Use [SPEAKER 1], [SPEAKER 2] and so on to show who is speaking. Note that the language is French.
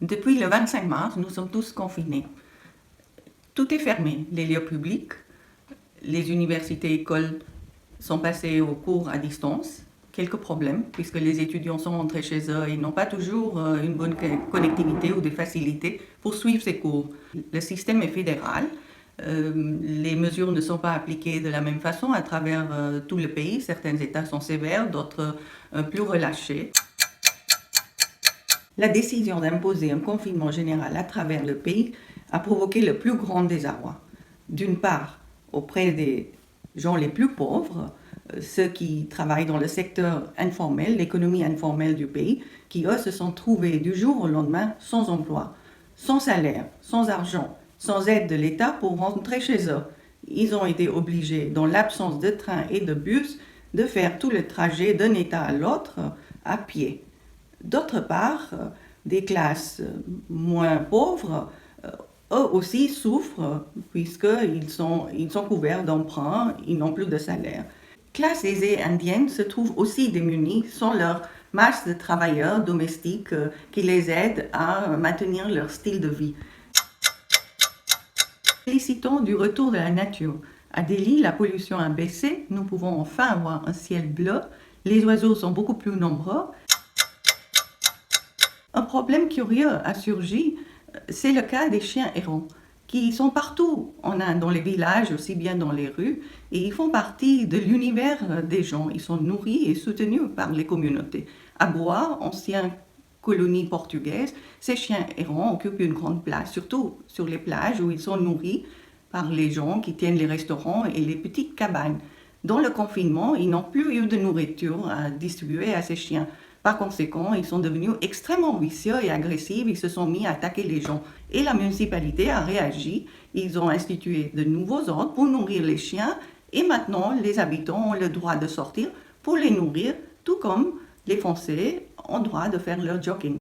[SPEAKER 1] Depuis le 25 mars, nous sommes tous confinés. Tout est fermé, les lieux publics, les universités et écoles sont passées aux cours à distance. Quelques problèmes, puisque les étudiants sont rentrés chez eux et n'ont pas toujours une bonne connectivité ou des facilités pour suivre ces cours. Le système est fédéral. Les mesures ne sont pas appliquées de la même façon à travers tout le pays. Certains États sont sévères, d'autres plus relâchés. La décision d'imposer un confinement général à travers le pays a provoqué le plus grand désarroi. D'une part, auprès des gens les plus pauvres, ceux qui travaillent dans le secteur informel, l'économie informelle du pays, qui eux se sont trouvés du jour au lendemain sans emploi, sans salaire, sans argent, sans aide de l'État pour rentrer chez eux. Ils ont été obligés, dans l'absence de train et de bus, de faire tout le trajet d'un État à l'autre à pied. D'autre part, des classes moins pauvres, eux aussi souffrent puisqu'ils sont couverts d'emprunts, ils n'ont plus de salaire. Classes aisées indiennes se trouvent aussi démunies sans leur masse de travailleurs domestiques qui les aident à maintenir leur style de vie. Félicitons du retour de la nature. À Delhi, la pollution a baissé, nous pouvons enfin avoir un ciel bleu, les oiseaux sont beaucoup plus nombreux. Un problème curieux a surgi, c'est le cas des chiens errants, qui sont partout en Inde, dans les villages, aussi bien dans les rues, et ils font partie de l'univers des gens. Ils sont nourris et soutenus par les communautés. À Goa, ancienne colonie portugaise, ces chiens errants occupent une grande place, surtout sur les plages où ils sont nourris par les gens qui tiennent les restaurants et les petites cabanes. Dans le confinement, ils n'ont plus eu de nourriture à distribuer à ces chiens. Par conséquent, ils sont devenus extrêmement vicieux et agressifs, ils se sont mis à attaquer les gens. Et la municipalité a réagi, ils ont institué de nouveaux ordres pour nourrir les chiens et maintenant les habitants ont le droit de sortir pour les nourrir, tout comme les Français ont le droit de faire leur jogging.